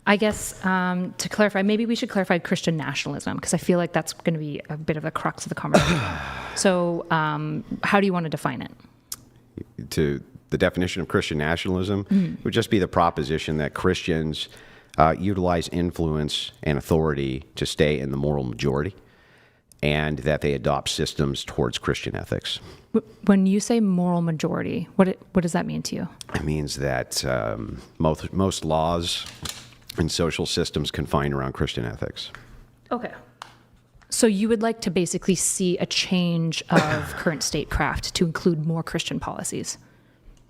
I guess to clarify, maybe we should clarify Christian nationalism, because I feel like that's going to be a bit of the crux of the conversation. So how do you want to define it? To the definition of Christian nationalism would just be the proposition that Christians utilize influence and authority to stay in the moral majority, and that they adopt systems towards Christian ethics. When you say moral majority, what does that mean to you? It means that most laws and social systems confined around Christian ethics. Okay. So you would like to basically see a change of current statecraft to include more Christian policies?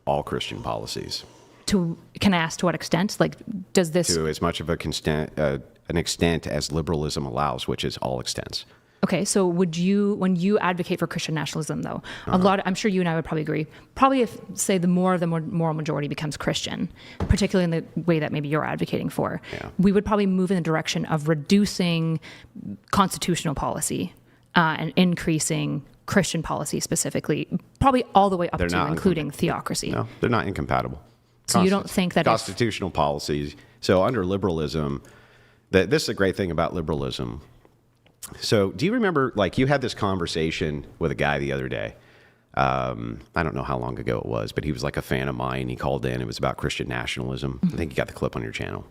All Christian policies. Can I ask to what extent? Like, does this... To as much of an extent as liberalism allows, which is all extents. Okay, so when you advocate for Christian nationalism, though, I'm sure you and I would probably agree, probably if, say, the more of the moral majority becomes Christian, particularly in the way that maybe you're advocating for, we would probably move in the direction of reducing constitutional policy and increasing Christian policy specifically, probably all the way up to including theocracy. No, they're not incompatible. So you don't think that constitutional policies, so under liberalism, this is a great thing about liberalism. So do you remember, like, you had this conversation with a guy the other day. I don't know how long ago it was, but he was like a fan of mine. He called in. It was about Christian nationalism. I think you got the clip on your channel.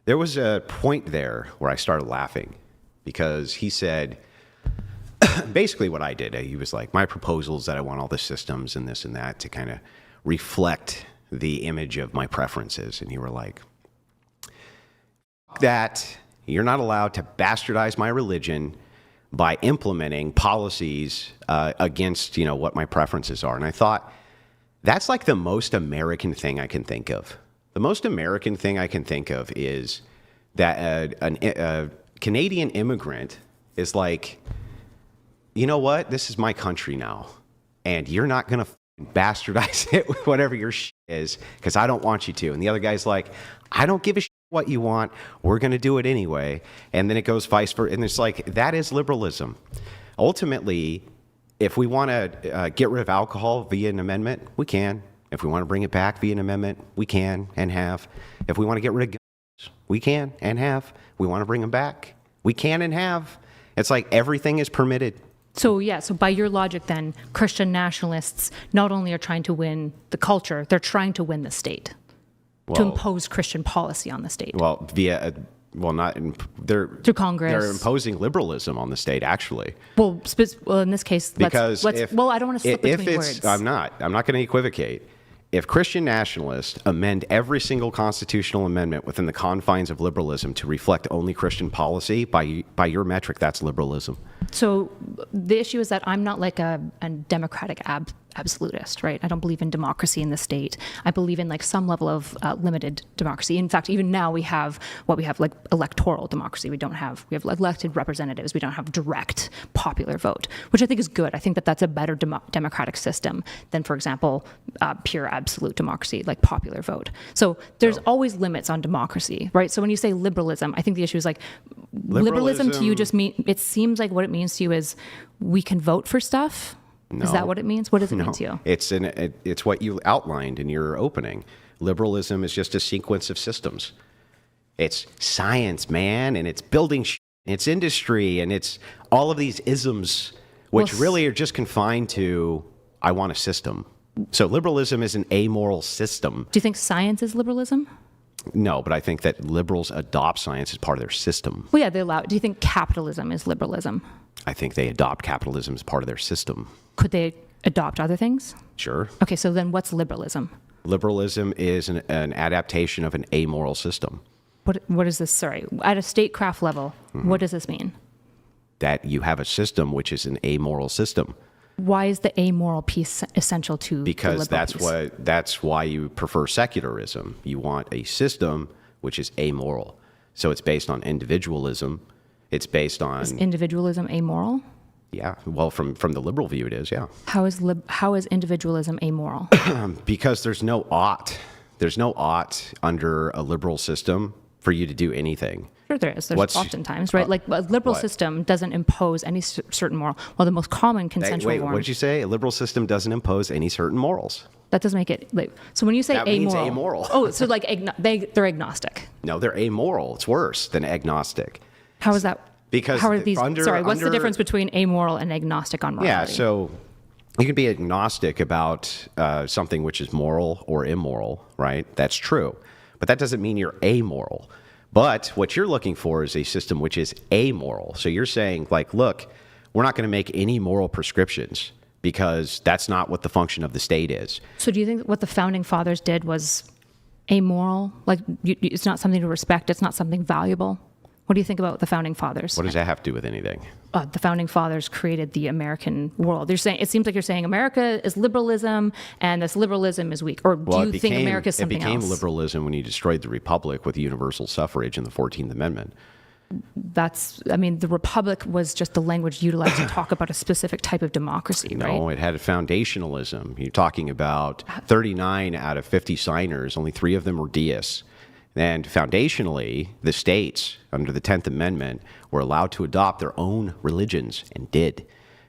There was a point there where I started laughing because he said, basically what I did, he was like, my proposal is that I want all the systems and this and that to kind of reflect the image of my preferences. And you were like, that you're not allowed to bastardize my religion by implementing policies against, what my preferences are. And I thought, that's like the most American thing I can think of. The most American thing I can think of is that a Canadian immigrant is like, you know what? This is my country now. And you're not going to bastardize it with whatever your shit is because I don't want you to. And the other guy's like, I don't give a shit what you want. We're going to do it anyway. And then it goes vice versa. And it's like, that is liberalism. Ultimately, if we want to get rid of alcohol via an amendment, we can. If we want to bring it back via an amendment, we can and have. If we want to get rid of guns, we can and have. We want to bring them back, we can and have. It's like everything is permitted. So by your logic then, Christian nationalists not only are trying to win the culture, they're trying to win the state, to impose Christian policy on the state. Well, they're through Congress. They're imposing liberalism on the state, actually. Well, in this case, I don't want to slip between words. I'm not going to equivocate. If Christian nationalists amend every single constitutional amendment within the confines of liberalism to reflect only Christian policy, by your metric, that's liberalism. So the issue is that I'm not like a democratic absolutist, right? I don't believe in democracy in the state. I believe in like some level of limited democracy. In fact, even now we have like electoral democracy. We have elected representatives. We don't have direct popular vote, which I think is good. I think that that's a better democratic system than, for example, pure absolute democracy, like popular vote. So there's always limits on democracy, right? So when you say liberalism, I think the issue is like liberalism to you just it seems like what it means to you is we can vote for stuff. No. Is that what it means? What does it mean to you? It's what you outlined in your opening. Liberalism is just a sequence of systems. It's science, man, and it's building, it's industry, and it's all of these isms, which really are just confined to, I want a system. So liberalism is an amoral system. Do you think science is liberalism? No, but I think that liberals adopt science as part of their system. Well, yeah, they allow it. Do you think capitalism is liberalism? I think they adopt capitalism as part of their system. Could they adopt other things? Sure. Okay, so then what's liberalism? Liberalism is an adaptation of an amoral system. What is this? Sorry, at a statecraft level, what does this mean? That you have a system which is an amoral system. Why is the amoral piece essential to because the liberal piece? That's why you prefer secularism. You want a system which is amoral. So it's based on individualism. It's based on... Is individualism amoral? Yeah. Well, from the liberal view, it is, yeah. How is individualism amoral? Because there's no ought. There's no ought under a liberal system for you to do anything. Sure, there is. There's What's- oftentimes, right? Like a liberal what? system doesn't impose any certain moral. Well, the most common consensual Wait, norm. what did you say? A liberal system doesn't impose any certain morals. That doesn't make it like. So when you say That amoral, means amoral. oh, so like they're agnostic. No, they're amoral. It's worse than agnostic. How is that? Because how are these? under- sorry, what's the under- difference between amoral and agnostic on Yeah, morality? so you can be agnostic about something which is moral or immoral, right? That's true. But that doesn't mean you're amoral. But what you're looking for is a system which is amoral. So you're saying, like, look, we're not going to make any moral prescriptions because that's not what the function of the state is. So do you think what the founding fathers did was amoral? Like it's not something to respect. It's not something valuable. What do you think about the founding fathers? What does that have to do with anything? The founding fathers created the American world. You're saying it seems like you're saying America is liberalism, and this liberalism is weak. Or do you think America is something It became else? liberalism when you destroyed the republic with universal suffrage in the 14th Amendment. The republic was just the language utilized to talk about a specific type of democracy, right? No, it had foundationalism. You're talking about 39 out of 50 signers, only 3 of them were deists. And foundationally, the states, under the 10th Amendment, were allowed to adopt their own religions and did.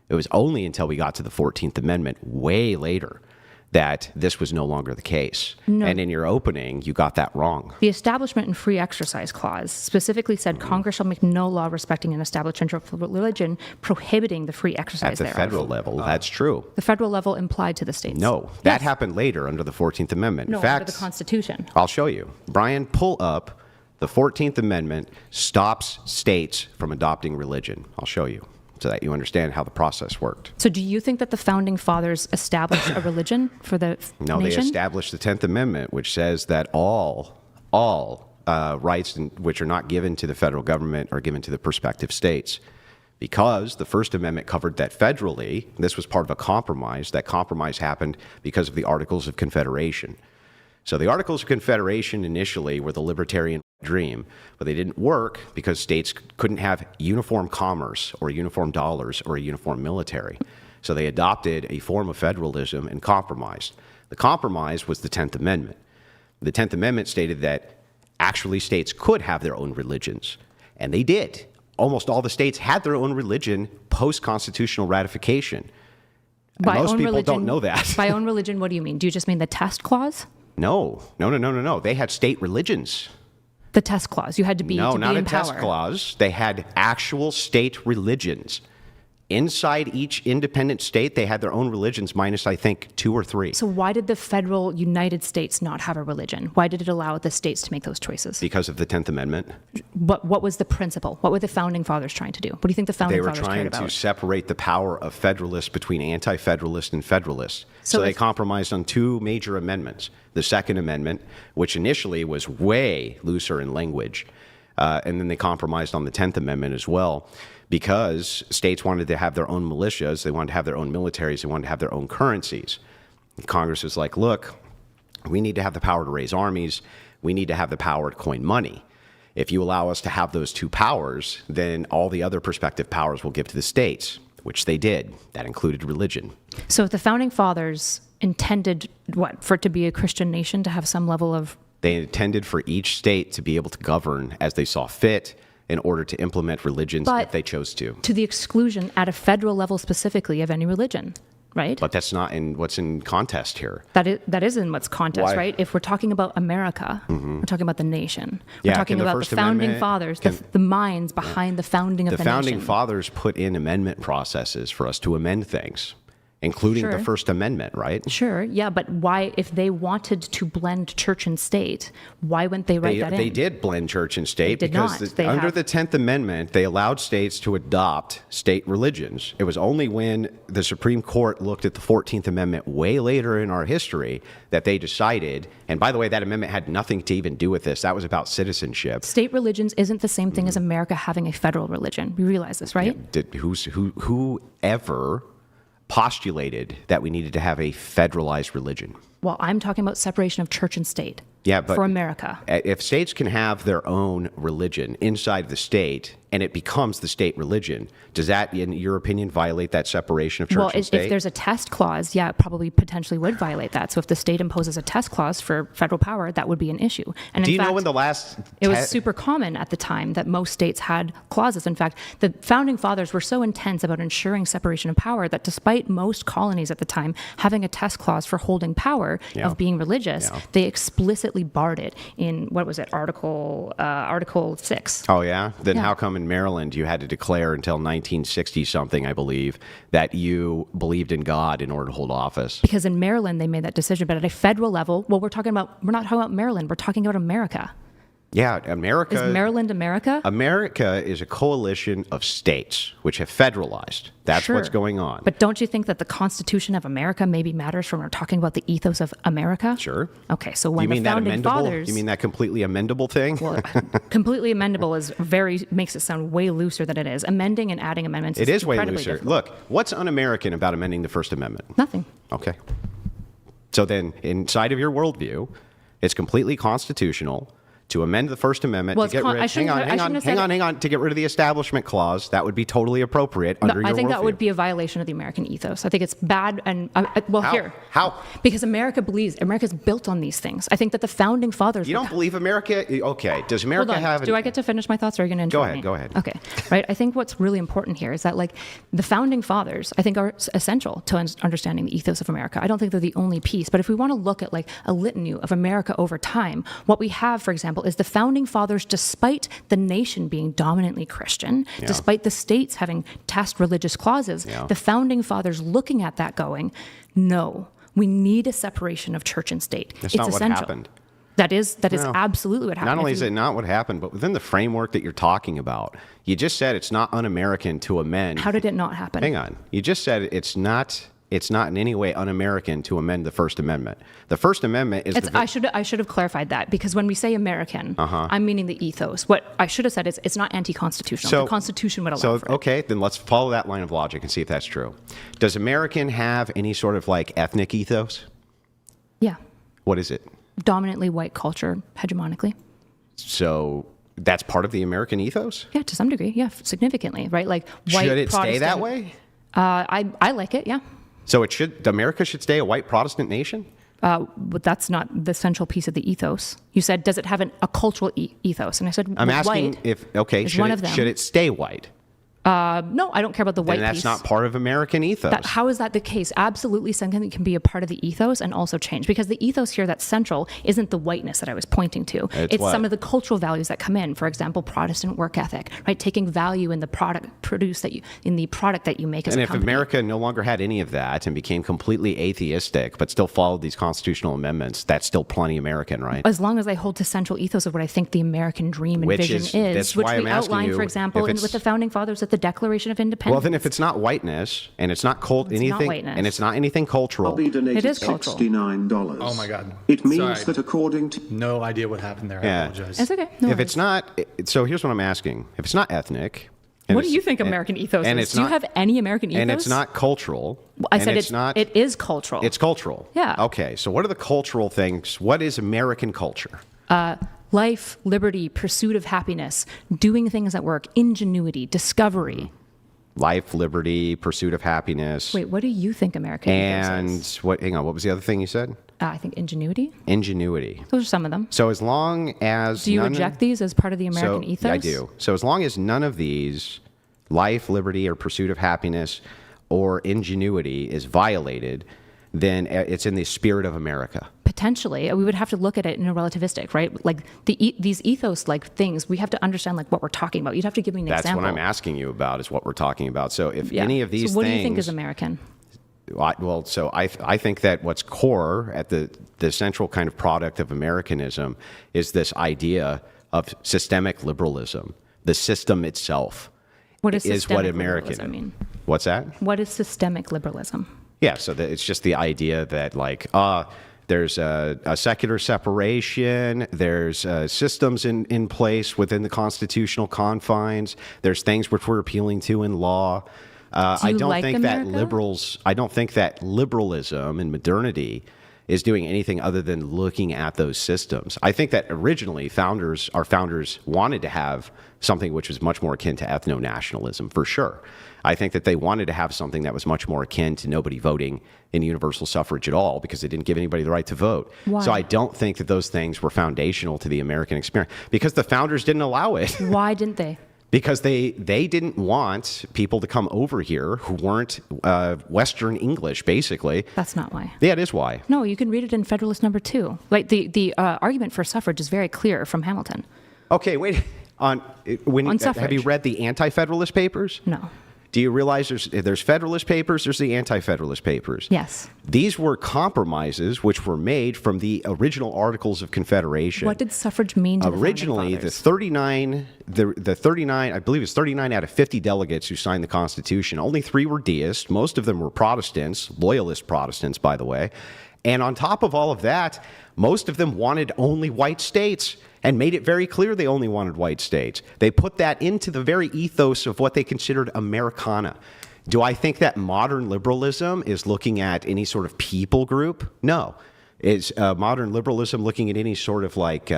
It was only until we got to the 14th Amendment, way later, that this was no longer the case. No. And in your opening, you got that wrong. The Establishment and Free Exercise Clause specifically said Congress shall make no law respecting an established religion prohibiting the free At exercise the thereof. federal level, that's true. The federal level implied to the states. No, that Yes. happened later under the 14th Amendment. No, In fact, under the Constitution. I'll show you. Brian, pull up the 14th Amendment stops states from adopting religion. I'll show you so that you understand how the process worked. So do you think that the founding fathers established a religion for the No, nation? they established the 10th Amendment, which says that all rights which are not given to the federal government are given to the prospective states. Because the First Amendment covered that federally, this was part of a compromise. That compromise happened because of the Articles of Confederation. So the Articles of Confederation initially were the libertarian dream, but they didn't work because states couldn't have uniform commerce or uniform dollars or a uniform military. So they adopted a form of federalism and compromised. The compromise was the 10th Amendment. The 10th Amendment stated that actually states could have their own religions, and they did. Almost all the states had their own religion post-constitutional ratification. And By most own people religion, don't know that. By own religion, what do you mean? Do you just mean the test clause? No. They had state religions. The test clause. You had to be No, to not be a in test power. clause. They had actual state religions. Inside each independent state, they had their own religions, minus, I think, 2 or 3. So why did the federal United States not have a religion? Why did it allow the states to make those choices? Because of the 10th Amendment. What was the principle? What were the founding fathers trying to do? What do you think the founding They were fathers trying cared to about? separate the power of federalists between anti-federalists and federalists. So So they if- compromised on 2 major amendments. The Second Amendment, which initially was way looser in language, and then they compromised on the 10th Amendment as well, because states wanted to have their own militias, they wanted to have their own militaries, they wanted to have their own currencies. Congress was like, look, we need to have the power to raise armies, we need to have the power to coin money. If you allow us to have those 2 powers, then all the other prospective powers will give to the states, which they did. That included religion. So if the founding fathers intended for it to be a Christian nation, to have some level of They intended for each state to be able to govern as they saw fit in order to implement religions But- if they chose to. to the exclusion at a federal level specifically of any religion, right? But that's not in what's in contest here. That is in what's contest, Why? right? If we're talking about America, we're talking about the nation. We're Yeah, talking can the about the First founding Amendment- fathers, can- the minds behind the founding of The the founding nation. fathers put in amendment processes for us to amend things, including the Sure. First Amendment, right? Sure, yeah, but why, if they wanted to blend church and state, why wouldn't they write that in? They did blend church and state They did because not. They under have- the 10th Amendment, they allowed states to adopt state religions. It was only when the Supreme Court looked at the 14th Amendment way later in our history that they decided, and by the way, that amendment had nothing to even do with this. That was about citizenship. State religions isn't the same thing as America having a federal religion. We realize this, right? Whoever postulated that we needed to have a federalized religion? Well, I'm talking about separation of church and state. Yeah, but for America. if states can have their own religion inside the state and it becomes the state religion, does that, in your opinion, violate that separation of church and state? If there's a test clause, yeah, it probably potentially would violate that. So if the state imposes a test clause for federal power, that would be an issue. And Do in you fact, know when the last... it was super common at the time that most states had clauses. In fact, the founding fathers were so intense about ensuring separation of power that despite most colonies at the time having a test clause for holding power of being religious, they explicitly barred it in, what was it, Article 6. Oh, yeah? Then how come in Maryland you had to declare until 1960-something, I believe, that you believed in God in order to hold office? Because in Maryland, they made that decision. But at a federal level, well, we're not talking about Maryland. We're talking about America. Yeah, America... Is Maryland America? America is a coalition of states which have federalized. That's what's going on. But don't you think that the Constitution of America maybe matters when we're talking about the ethos of America? Sure. Okay, so when You mean the that founding amendable? fathers... You mean that completely amendable thing? Well, completely amendable makes it sound way looser than it is. Amending and adding amendments It is way incredibly looser. difficult. Look, what's un-American about amending the First Amendment? Nothing. Okay. So then, inside of your worldview, it's completely constitutional to amend the First Amendment Well, to get rid. Hang on. To get rid of the Establishment Clause, that would be totally appropriate under your I think worldview. that would be a violation of the American ethos. I think it's bad, and How? Because America's built on these things. I think that the founding fathers. You don't believe America? Okay. Does America Hold on. have? Do I get to finish my thoughts, or are you going to interrupt me? Go ahead. Okay. Right. I think what's really important here is that, like, the founding fathers, I think, are essential to understanding the ethos of America. I don't think they're the only piece, but if we want to look at like a litany of America over time, what we have, for example, is the founding fathers, despite the nation being dominantly Christian, despite the states having test religious clauses, the founding fathers looking at that going, no, we need a separation of church and state. That's it's not essential. what happened. That is absolutely what happened. Not only is it not what happened, but within the framework that you're talking about, you just said it's not un-American to amend. How did it not happen? Hang on. You just said it's not in any way un-American to amend the First Amendment. The First Amendment is... I should have clarified that, because when we say American, I'm meaning the ethos. What I should have said is it's not anti-constitutional. The Constitution would allow for it. Okay, then let's follow that line of logic and see if that's true. Does American have any sort of like ethnic ethos? Yeah. What is it? Dominantly white culture, hegemonically. So that's part of the American ethos? Yeah, to some degree. Yeah, significantly, right? Like white Should it Protestant, stay that way? I like it, yeah. So America should stay a white Protestant nation? But that's not the central piece of the ethos. You said, does it have a cultural ethos? And I said, I'm asking white should it stay white? No, I don't care about the white And that's piece. not part of American ethos. How is that the case? Absolutely something that can be a part of the ethos and also change. Because the ethos here that's central isn't the whiteness that I was pointing to. It's some of the cultural values that come in. For example, Protestant work ethic, right? Taking value in the product that you make as a company. And if America no longer had any of that and became completely atheistic, but still followed these constitutional amendments, that's still plenty American, right? As long as I hold to central ethos of what I think the American dream and vision is, which we outlined, for example, with the founding fathers at the Declaration of Independence. Well, then if it's not whiteness and it's not and it's not anything cultural, it is cultural. $69. Oh my God! It means that according to no idea what happened there. I apologize. It's okay. If it's not, so here's what I'm asking: if it's not ethnic, what do you think American ethos is? Do you have any American ethos? And it's not cultural. I said it is cultural. It's cultural. Yeah. Okay. So what are the cultural things? What is American culture? Life, liberty, pursuit of happiness, doing things that work, ingenuity, discovery. Life, liberty, pursuit of happiness. Wait, what do you think American ethos is? Hang on, what was the other thing you said? I think ingenuity. Ingenuity. Those are some of them. So as long as... Do you reject these as part of the American ethos? Yeah, I do. So as long as none of these, life, liberty, or pursuit of happiness, or ingenuity is violated, then it's in the spirit of America. Potentially. We would have to look at it in a relativistic, right? Like these ethos-like things, we have to understand like what we're talking about. You'd have to give me an example. That's what I'm asking you about, is what we're talking about. So if any of these things... So what do you think is American? Well, so I think that what's core at the central kind of product of Americanism is this idea of systemic liberalism. The system itself is what American... I mean, what's that? What is systemic liberalism? Yeah, so it's just the idea that like there's a secular separation, there's systems in place within the constitutional confines, there's things which we're appealing to in law. I don't think that liberalism and modernity is doing anything other than looking at those systems. I think that originally our founders wanted to have something which was much more akin to ethno-nationalism, for sure. I think that they wanted to have something that was much more akin to nobody voting in universal suffrage at all, because they didn't give anybody the right to vote. Why? So I don't think that those things were foundational to the American experience, because the founders didn't allow it. Why didn't they? Because they didn't want people to come over here who weren't Western English, basically. That's not why. Yeah, it is why. No, you can read it in Federalist Number 2. Like the argument for suffrage is very clear from Hamilton. Okay, wait. On suffrage. Have you read the Anti-Federalist Papers? No. Do you realize there's Federalist Papers, there's the Anti-Federalist Papers? Yes. These were compromises which were made from the original Articles of Confederation. What did suffrage mean to originally, the the 39, I believe it's 39 out of 50 delegates who signed the Constitution. Only 3 were deists. Most of them were Protestants, loyalist Protestants, by the way. And on top of all of that, most of them wanted only white states, and made it very clear they only wanted white states. They put that into the very ethos of what they considered Americana. Do I think that modern liberalism is looking at any sort of people group? No. Is modern liberalism looking at any sort of like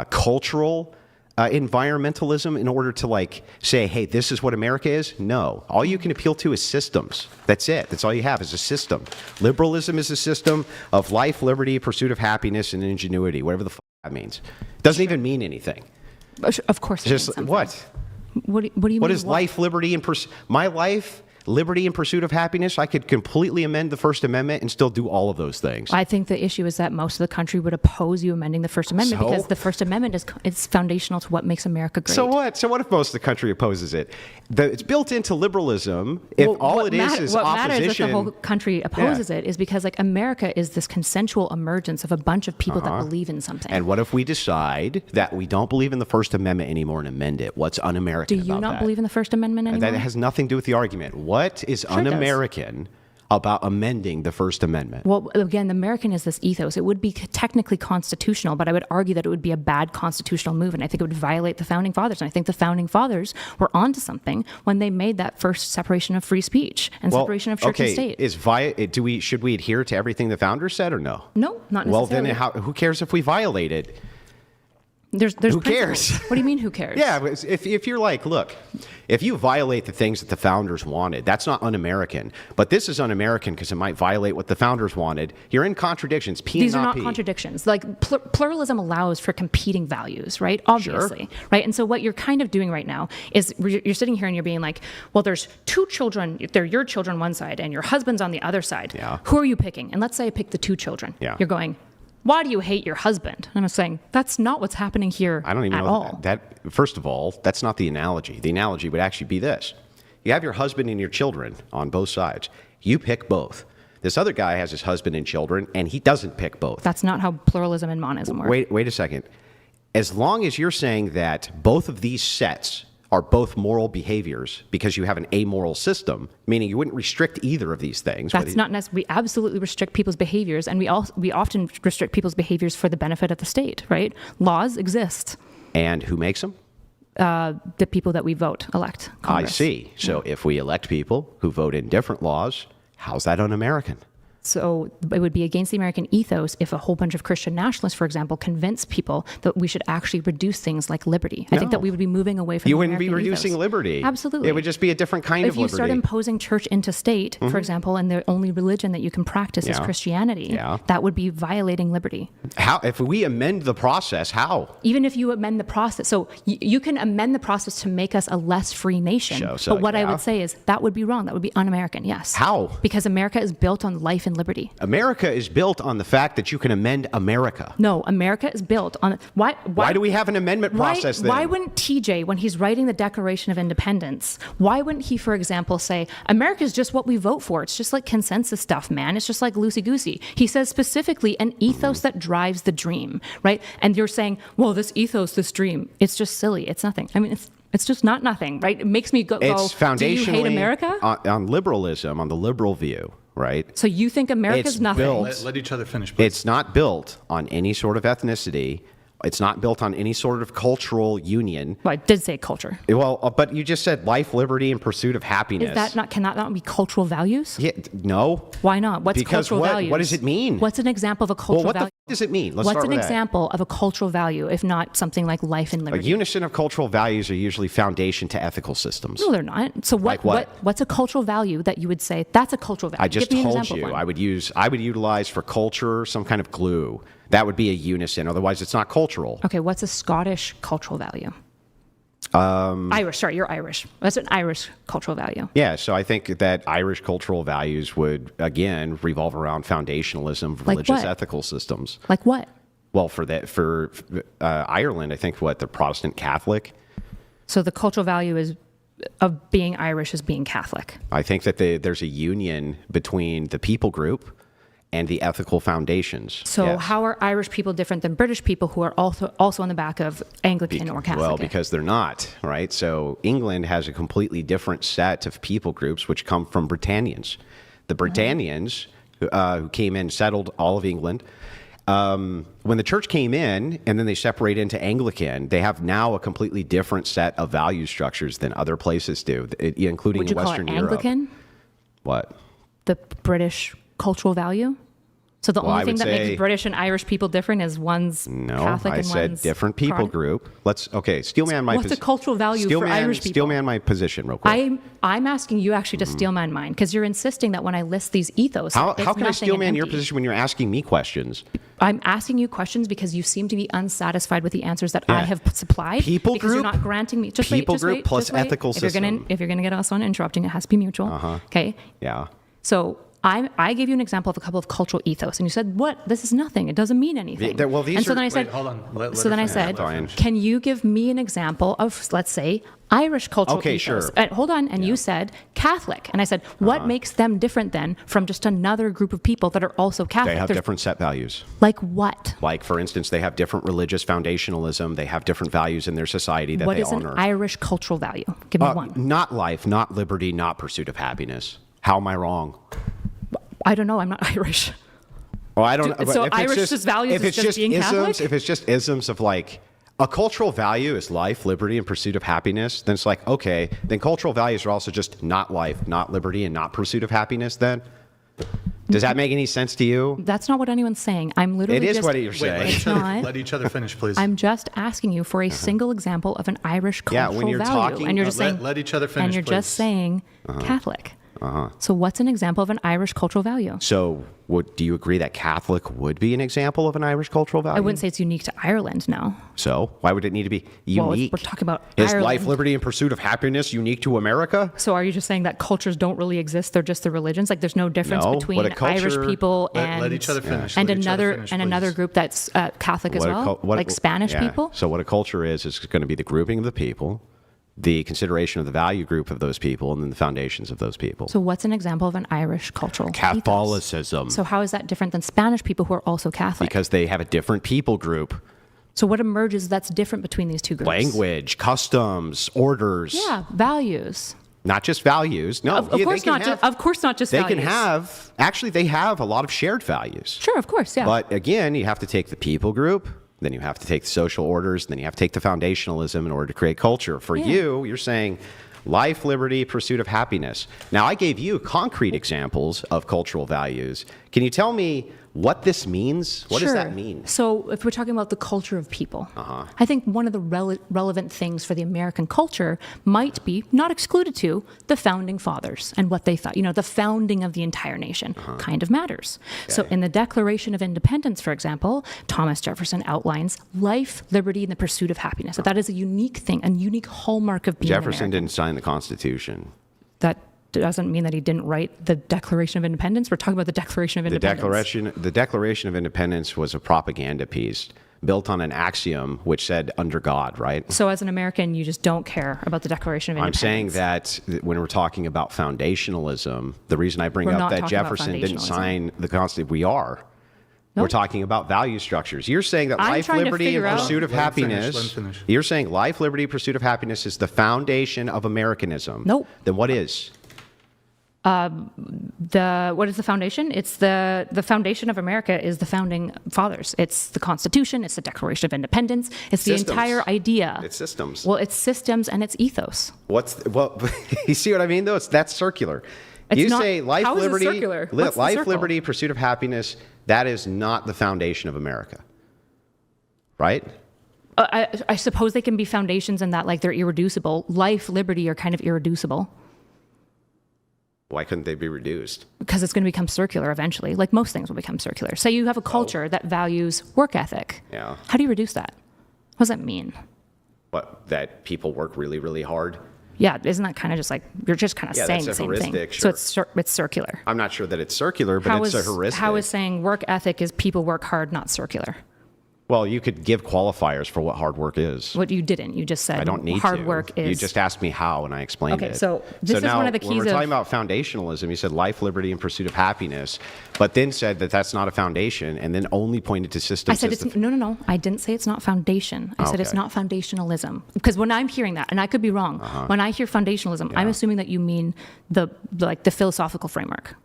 cultural environmentalism in order to like say, hey, this is what America is? No. All you can appeal to is systems. That's it. That's all you have is a system. Liberalism is a system of life, liberty, pursuit of happiness, and ingenuity, whatever the that means. Doesn't even mean anything. Of course it Just means something. what? What do you mean? What is life, liberty, and my life, liberty, and pursuit of happiness? I could completely amend the First Amendment and still do all of those things. I think the issue is that most of the country would oppose you amending the First Amendment because the First Amendment is foundational to what makes America great. So what? So what if most of the country opposes it? It's built into liberalism. If all it is what opposition. matters if the whole country opposes it is because like America is this consensual emergence of a bunch of people that believe in something. And what if we decide that we don't believe in the First Amendment anymore and amend it? What's un-American Do you about not that? believe in the First Amendment anymore? That has nothing to do with the argument. What is Sure it does. un-American about amending the First Amendment? Well, again, the American is this ethos. It would be technically constitutional, but I would argue that it would be a bad constitutional move, and I think it would violate the Founding Fathers. And I think the Founding Fathers were onto something when they made that first separation of free speech and separation of church and state. Should we adhere to everything the Founders said or no? No, not Well, necessarily. then who cares if we violate it? There's Who principles. cares? What do you mean, who cares? Yeah, if you're like, look, if you violate the things that the Founders wanted, that's not un-American. But this is un-American because it might violate what the Founders wanted. You're in contradictions. P These and are not not P. contradictions. Like pluralism allows for competing values, right? Obviously, right? And so what you're kind of doing right now is you're sitting here and you're being like, well, there's 2 children. They're your children one side and your husband's on the other side. Yeah. Who are you picking? And let's say I pick the 2 children. Yeah. You're going, why do you hate your husband? And I'm saying, that's not what's happening here I don't even at know all. that. First of all, that's not the analogy. The analogy would actually be this. You have your husband and your children on both sides. You pick both. This other guy has his husband and children, and he doesn't pick both. That's not how pluralism and monism work. Wait a second. As long as you're saying that both of these sets are both moral behaviors because you have an amoral system, meaning you wouldn't restrict either of these things. That's not necessary. We absolutely restrict people's behaviors, and we often restrict people's behaviors for the benefit of the state, right? Laws exist. And who makes them? The people that we elect. Congress. I see. So if we elect people who vote in different laws, how's that un-American? So it would be against the American ethos if a whole bunch of Christian nationalists, for example, convince people that we should actually reduce things like liberty. I think that we would be moving away from You the wouldn't be American reducing ethos. liberty. Absolutely. It would just be a different kind of If you liberty. start imposing church into state, for example, and the only religion that you can practice is Yeah. Christianity, Yeah. that would be violating liberty. How? If we amend the process, how? Even if you amend the process, so you can amend the process to make us a less free nation. But what I would say is that would be wrong. That would be un-American, yes. How? Because America is built on life and liberty. America is built on the fact that you can amend America. No, America is built on Why do we have an amendment process then? Why wouldn't TJ, when he's writing the Declaration of Independence, why wouldn't he, for example, say, America is just what we vote for. It's just like consensus stuff, man. It's just like loosey-goosey. He says specifically an ethos that drives the dream, right? And you're saying, well, this ethos, this dream, it's just silly. It's nothing. I mean, it's just not nothing, right? It makes me go, It's foundationally do you hate America? On liberalism, on the liberal view, right? So you think America's It's nothing? built- Let each other finish, please. It's not built on any sort of ethnicity It's not built on any sort of cultural union. Well, I did say culture. Well, but you just said life, liberty, and pursuit of happiness. Is that not? Can that not be cultural values? Yeah, no. Why not? What's Because cultural values? what does it mean? What's an example of a cultural Well, what value? the does it mean? Let's What's start an with that. example of a cultural value, if not something like life and A liberty? unison of cultural values are usually foundation to ethical systems. No, they're not. So Like what? What's a cultural value that you would say that's a cultural value? I just Give me an told example of you one. I would utilize for culture some kind of glue. That would be a unison. Otherwise, it's not cultural. Okay, what's a Scottish cultural value? Irish. Sorry, you're Irish. What's an Irish cultural value? Yeah, so I think that Irish cultural values would, again, revolve around foundationalism, Like religious what? ethical systems. Like what? Well, for Ireland, I think the Protestant Catholic. So the cultural value is of being Irish is being Catholic. I think that there's a union between the people group and the ethical foundations. So Yes. how are Irish people different than British people who are also on the back of Anglican or Catholic? Well, because they're not, right? So England has a completely different set of people groups which come from Britannians. The Britannians who came in, settled all of England. When the church came in and then they separate into Anglican, they have now a completely different set of value structures than other places do, including would you in Western call it Europe. Anglican? What? The British cultural value? So the Well, I only thing would that say- makes British and Irish people different is one's No, Catholic I and said one's different people Protestant? group. Steel man my What's a cultural value for Irish people? Steel man my position real quick. I'm asking you actually to steel man mine because you're insisting that when I list these ethos, How it's can I nothing steel and man your empty. position when you're asking me questions? I'm asking you questions because you seem to be unsatisfied with the answers that I Yeah. have supplied. People because you're group, not granting me. people group plus ethical If you're system. if you're gonna get us on interrupting, it has to be mutual. Okay. Yeah. So I gave you an example of a couple of cultural ethos, and you said, "What? This is nothing. It doesn't mean anything." well, these and so are- then I said, Wait, hold on. Let so her then I finish. said, Let her finish. "Can you give me an example of, let's say, Irish cultural Okay, ethos?" sure. Hold on, and you said Catholic, and I said, "What makes them different then from just another group of people that are also Catholic?" They have There's- different set values. Like what? Like, for instance, they have different religious foundationalism. They have different values in their society that What they is an honor. Irish cultural value? Give me one. Not life, not liberty, not pursuit of happiness. How am I wrong? I don't know. I'm not Irish. Well, I don't. So if it's Irish values if is it's just being isms, Catholic? if it's just isms of like a cultural value is life, liberty, and pursuit of happiness, then it's like okay, then cultural values are also just not life, not liberty, and not pursuit of happiness. Then does that make any sense to you? That's not what anyone's saying. I'm literally It is just, what you're Wait, saying. let It's each, other, not. let each other finish, please. I'm just asking you for a single example of an Irish Yeah, cultural when you're value, talking- and you're just let- saying, let each other finish, and you're just please. saying Catholic. So what's an example of an Irish cultural value? So, do you agree that Catholic would be an example of an Irish cultural value? I wouldn't say it's unique to Ireland. No. So, why would it need to be Well, unique? we're talking about Is Ireland. life, liberty, and pursuit of happiness unique to America? So are you just saying that cultures don't really exist? They're just the religions. Like there's no difference No, between what a culture- Irish people Let- and let each other finish. and Let each other another finish, and please. another group that's Catholic as What a well, cul- what- like Spanish yeah. people. So what a culture is going to be the grouping of the people, the consideration of the value group of those people, and then the foundations of those people. So what's an example of an Irish cultural ethos? Catholicism, So how is that different than Spanish people who are also Catholic? because they have a different people group, So what emerges that's different between these two groups? language, customs, orders, Yeah, values. not just values. No, Of yeah, course they can not. have- Of course not just They values. can have, actually, they have a lot of shared values. Sure, of course, yeah. But again, you have to take the people group, then you have to take the social orders, then you have to take the foundationalism in order to create culture. For you, you're saying life, liberty, pursuit of happiness. Now, I gave you concrete examples of cultural values. Can you tell me what this means? What does Sure. that mean? So, if we're talking about the culture of people, I think one of the relevant things for the American culture might be, not excluded to, the founding fathers and what they thought. You know, the founding of the entire nation kind of matters. So, in the Declaration of Independence, for example, Thomas Jefferson outlines life, liberty, and the pursuit of happiness. That is a unique thing, a unique hallmark of being Jefferson American. didn't sign the Constitution. That doesn't mean that he didn't write the Declaration of Independence. We're talking about the Declaration of Independence. The Declaration of Independence was a propaganda piece built on an axiom which said under God, right? So as an American, you just don't care about the Declaration of I'm Independence. saying that when we're talking about foundationalism, the reason I bring We're up not that talking about Jefferson didn't foundationalism. sign the Constitution, we are. We're Nope. talking about value structures. You're saying that I'm life, trying to liberty, and figure out- pursuit of Let him finish, happiness. let him finish. You're saying life, liberty, pursuit of happiness is the foundation of Americanism. Nope. Then what is? What is the foundation? It's the foundation of America is the founding fathers. It's the Constitution. It's the Declaration of Independence. It's the Systems. entire idea. It's systems. Well, it's systems and it's ethos. You see what I mean, though? That's circular. It's you not- say life, how is it liberty, circular? What's the life, circle? liberty, pursuit of happiness. That is not the foundation of America, right? I suppose they can be foundations in that, like, they're irreducible. Life, liberty are kind of irreducible Why couldn't they be reduced? because it's going to become circular eventually. Like most things will become circular. Say you have a culture that values work ethic. Yeah. How do you reduce that? What does that mean? What, that people work really, really hard? Yeah, isn't that kind of just like, you're just kind of Yeah, saying that's the a same thing. heuristic, So sure. it's circular. I'm not sure that it's circular, but it's a heuristic. How is saying work ethic is people work hard not circular? Well, you could give qualifiers for what hard work is. What you didn't. You just said I don't need hard to. work is. You just asked me how, and I explained Okay, it. so this is now, one of the when keys we're of- talking about foundationalism, you said life, liberty, and pursuit of happiness, but then said that that's not a foundation, and then only pointed to systems. I said as it's the- no. I didn't say it's not foundation. I said it's Okay. not foundationalism. Because when I'm hearing that, and I could be wrong, when I hear foundationalism, I'm assuming that you mean the philosophical framework.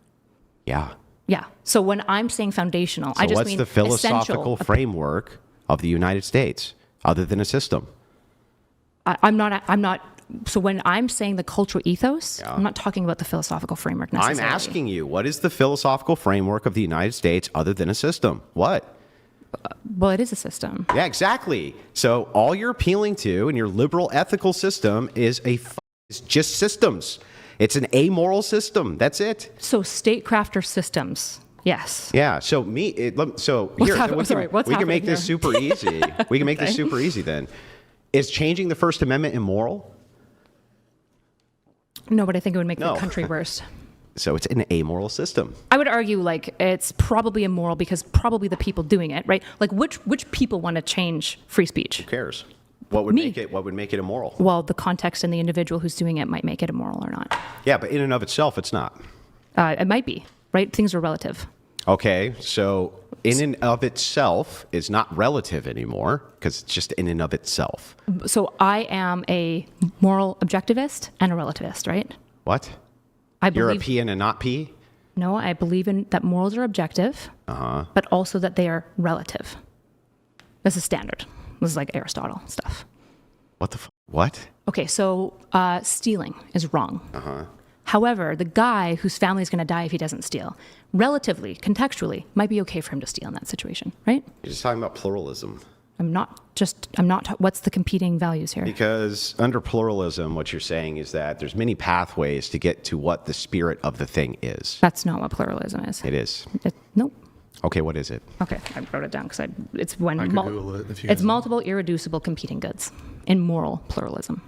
Yeah. Yeah. So when I'm saying foundational, I So just what's mean the philosophical essential. framework of the United States, other than a system? I'm not. So when I'm saying the cultural ethos, Yeah. I'm not talking about the philosophical framework I'm necessarily. asking you, what is the philosophical framework of the United States other than a system? What? Well, it is a system. Yeah, exactly. So all you're appealing to in your liberal ethical system is is just systems. It's an amoral system. That's it. So statecraft or systems. Yes. Yeah. So here happening? Sorry, what's we can make happening this here? super easy. We can make this super easy then. Is changing the First Amendment immoral? No, but I think it would make No. the country worse. So it's an amoral system. I would argue like it's probably immoral because probably the people doing it, right? Like which people want to change free speech? Who cares? What would Me. make it immoral? Well, the context and the individual who's doing it might make it immoral or not. Yeah, but in and of itself, it's not. It might be, right? Things are relative. Okay, so in and of itself is not relative anymore because it's just in and of itself. So I am a moral objectivist and a relativist, right? What? I You're a believe P and a not P? no, I believe in that morals are objective, but also that they are relative. This is standard. This is like Aristotle stuff. What the what? Okay, so stealing is wrong. However, the guy whose family is going to die if he doesn't steal, relatively, contextually, might be okay for him to steal in that situation, right? You're just talking about pluralism. What's the competing values here? Because under pluralism, what you're saying is that there's many pathways to get to what the spirit of the thing is. That's not what pluralism is. It is. Nope. Okay, what is it? Okay, I wrote it down because it's when I could Google it if you it's guys- multiple irreducible competing goods in moral pluralism.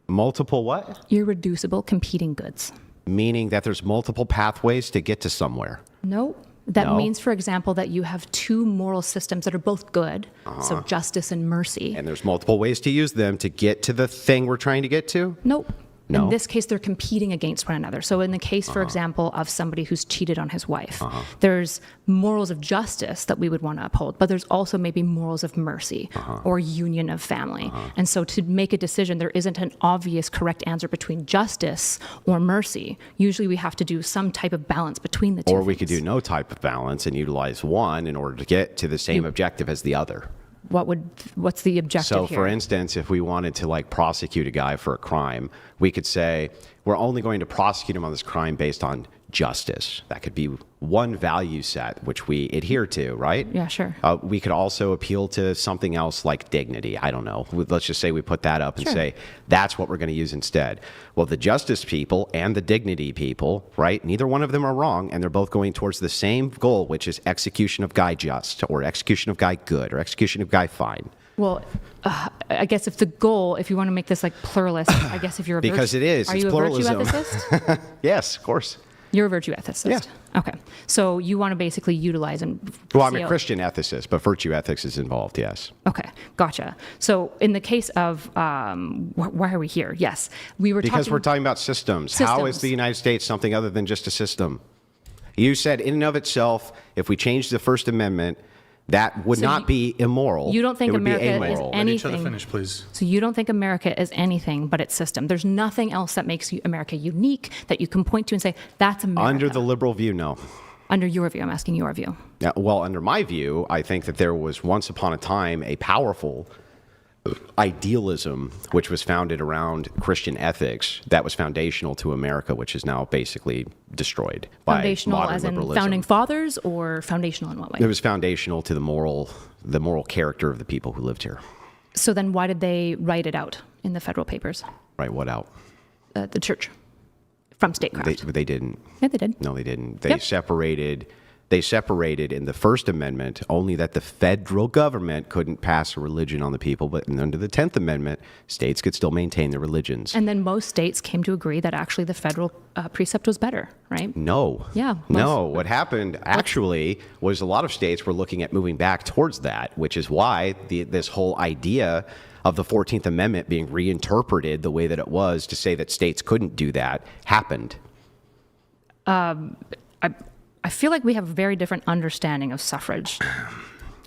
Multiple what? Irreducible competing goods. Meaning that there's multiple pathways to get to somewhere. No. That No? means, for example, that you have two moral systems that are both good, so justice and mercy. And there's multiple ways to use them to get to the thing we're trying to get to? Nope. No? In this case, they're competing against one another. So in the case, for example, of somebody who's cheated on his wife, there's morals of justice that we would want to uphold, but there's also maybe morals of mercy or union of family. And so to make a decision, there isn't an obvious correct answer between justice or mercy. Usually we have to do some type of balance between the two. Or we could do things. no type of balance and utilize one in order to get to the same objective as the other. What's the objective So, here? for instance, if we wanted to like prosecute a guy for a crime, we could say we're only going to prosecute him on this crime based on justice. That could be one value set which we adhere to, right? Yeah, sure. We could also appeal to something else like dignity. I don't know. Let's just say we put that up and Sure. say that's what we're going to use instead. Well, the justice people and the dignity people, right? Neither one of them are wrong, and they're both going towards the same goal, which is execution of guy just, or execution of guy good, or execution of guy fine. Well, I guess if you want to make this like pluralist, I guess if you're a Because it is. Are It's you a pluralism. virtue ethicist? Yes, of course. You're a virtue ethicist. Yeah. Okay. So you want to basically utilize and. Well, I'm see a how- Christian ethicist, but virtue ethics is involved, yes. Okay, gotcha. So in the case of why are we here? Yes, we were Because talking. we're talking about systems. How is Systems. the United States something other than just a system? You said in and of itself, if we change the First Amendment, That would not be immoral. You don't think it would America be is amoral. Let each other anything? finish, please. So you don't think America is anything but its system? There's nothing else that makes America unique that you can point to and say, that's America. Under the liberal view, no. Under your view, I'm asking your view. Yeah, well, under my view, I think that there was once upon a time a powerful idealism which was founded around Christian ethics that was foundational to America, which is now basically destroyed by Foundational modern as in liberalism. founding fathers, or foundational in what way? It was foundational to the moral character of the people who lived here. So then why did they write it out in the federal papers? Right, what out? The church from statecraft. They didn't. Yeah, they did. No, they didn't. They Yep. separated in the First Amendment only that the federal government couldn't pass a religion on the people, but under the 10th Amendment, states could still maintain their religions. And then most states came to agree that actually the federal precept was better, right? No. Yeah, No. What happened actually was a lot of states were looking at moving back towards that, which is why this whole idea of the 14th Amendment being reinterpreted the way that it was to say that states couldn't do that happened. I feel like we have a very different understanding of suffrage.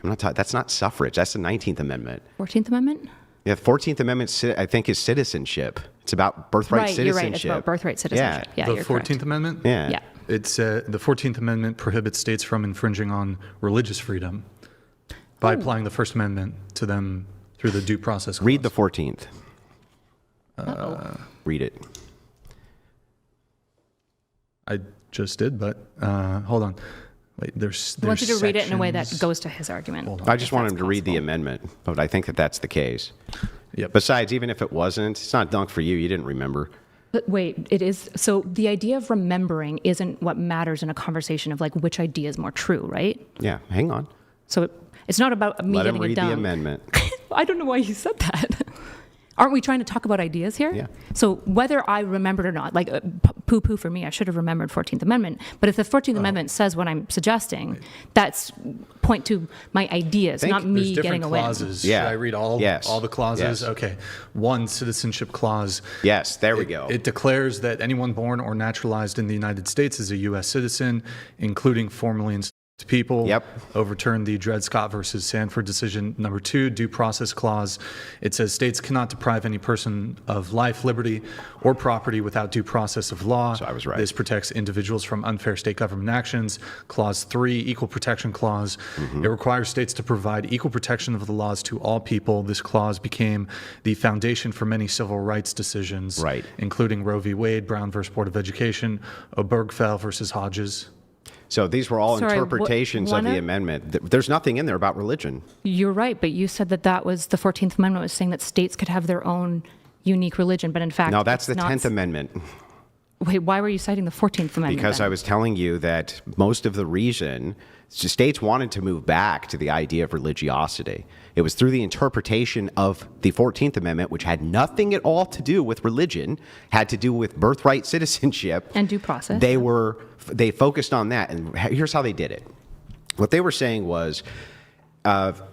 That's not suffrage. That's the 19th Amendment. 14th Amendment? Yeah, the 14th Amendment, I think, is citizenship. It's about birthright Right, citizenship. you're right. It's about birthright citizenship. Yeah, The you're 14th correct. Amendment? Yeah. Yeah. It's the 14th Amendment prohibits states from infringing on religious freedom by applying the First Amendment to them through the due process clause. Read the 14th. Uh-oh. Read it. I just did, but hold on. Wait, there's I want you to read it in a way that sections. goes to his argument. Hold on. I just if want that's him to read the possible. amendment, but I think that that's the case. Yep. Besides, even if it wasn't, it's not dunk for you. You didn't remember. But wait, it is. So the idea of remembering isn't what matters in a conversation of like which idea is more true, right? Yeah, hang on. So it's not about me Let him getting it read the done. amendment. I don't know why you said that. Aren't we trying to talk about ideas here? Yeah. So whether I remembered or not, like poo-poo for me, I should have remembered 14th Amendment. But if the 14th Amendment says what I'm suggesting, that's point to my ideas, not There's me different getting a win. clauses. Yeah. Should I read all Yes. all the clauses? Yes. Okay. One, citizenship clause. Yes, there we go. It declares that anyone born or naturalized in the United States is a U.S. citizen, including formerly enslaved people. Yep. Overturned the Dred Scott versus Sanford decision. Number two, due process clause. It says states cannot deprive any person of life, liberty, or property without due process of law. So I was right. This protects individuals from unfair state government actions. Clause 3, equal protection clause. Mm-hmm. It requires states to provide equal protection of the laws to all people. This clause became the foundation for many civil rights decisions, Right. including Roe v. Wade, Brown versus Board of Education, Obergefell versus Hodges. So these were all Sorry, interpretations of one the of- amendment. There's nothing in there about religion. You're right, but you said that that was the 14th Amendment was saying that states could have their own unique religion, but in fact, No, that's the it's not 10th Amendment. Wait, why were you citing the 14th Amendment? Because then? I was telling you that most of the reason states wanted to move back to the idea of religiosity. It was through the interpretation of the 14th Amendment, which had nothing at all to do with religion, had to do with birthright citizenship. And due process. They focused on that, and here's how they did it. What they were saying was,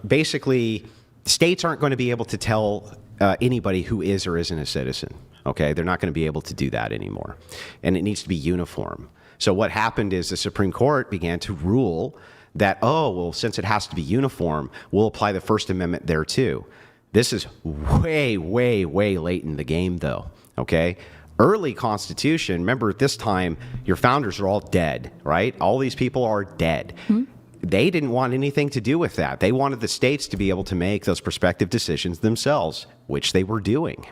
basically, states aren't going to be able to tell anybody who is or isn't a citizen. Okay, they're not going to be able to do that anymore, and it needs to be uniform. So what happened is the Supreme Court began to rule that, oh, well, since it has to be uniform, we'll apply the First Amendment there too. This is way, way, way late in the game, though. Okay. Early Constitution, remember at this time, your founders are all dead, right? All these people are dead. Mm-hmm. They didn't want anything to do with that. They wanted the states to be able to make those prospective decisions themselves, which they were doing.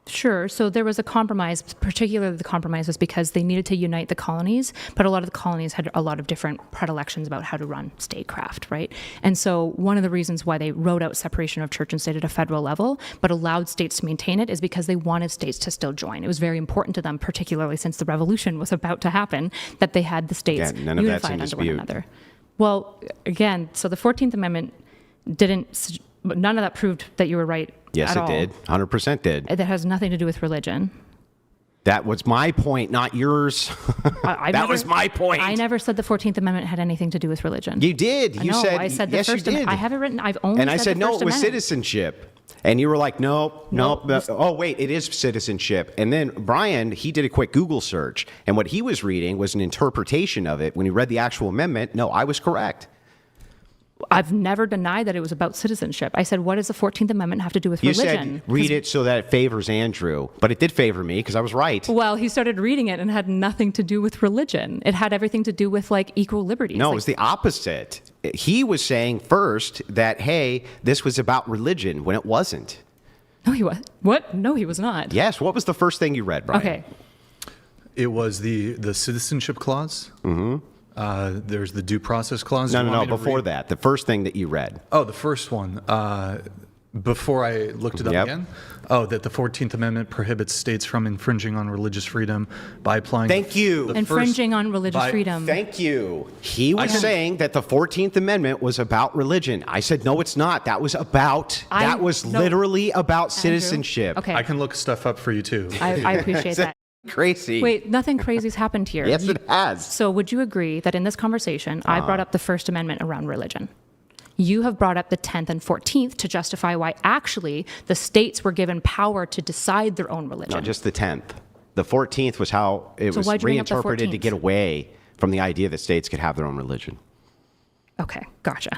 Sure. So there was a compromise, particularly the compromise was because they needed to unite the colonies, but a lot of the colonies had a lot of different predilections about how to run statecraft, right? And so one of the reasons why they wrote out separation of church and state at a federal level, but allowed states to maintain it, is because they wanted states to still join. It was very important to them, particularly since the revolution was about to happen, that they had the states Yeah, none of that's in unified under one dispute. another. Well, again, so the 14th Amendment none of that proved that you were right. Yes, at it all. did. 100% did. That has nothing to do with religion. That was my point, not yours. That was my point. I never said the 14th Amendment had anything to do with religion. You did. I You know, said, I said the yes, First you did. Amendment. I have it written. I've only And I said, the no, First it was Amendment. citizenship. And you were like, no. Oh, wait, it is citizenship. And then Brian, he did a quick Google search. And what he was reading was an interpretation of it. When he read the actual amendment, no, I was correct. I've never denied that it was about citizenship. I said, what does the 14th Amendment have to do with You religion? said read it so that it favors Andrew, but it did favor me because I was right. Well, he started reading it and it had nothing to do with religion. It had everything to do with like equal liberties. No, like, it was the opposite. He was saying first that, hey, this was about religion when it wasn't. no, he was. What? No, he was not. Yes, what was the first thing you read, Brian? Okay. It was the citizenship clause. Mm-hmm. There's the due process clause. No, before that. The first thing that you read. Oh, the first one. Before I looked it up again. Oh, that the 14th Amendment prohibits states from infringing on religious freedom by applying. Thank you. Infringing on religious freedom. Thank you. He was saying that the 14th Amendment was about religion. I said, no, it's not. That was literally about citizenship. Okay. I can look stuff up for you too. I appreciate that. Crazy. Wait, nothing crazy's happened here. Yes, it has. So would you agree that in this conversation, I brought up the First Amendment around religion? You have brought up the 10th and 14th to justify why actually the states were given power to decide their own religion. No, just the 10th. The 14th was how it was why'd you bring up the reinterpreted to 14th? get away from the idea that states could have their own religion. Okay, gotcha.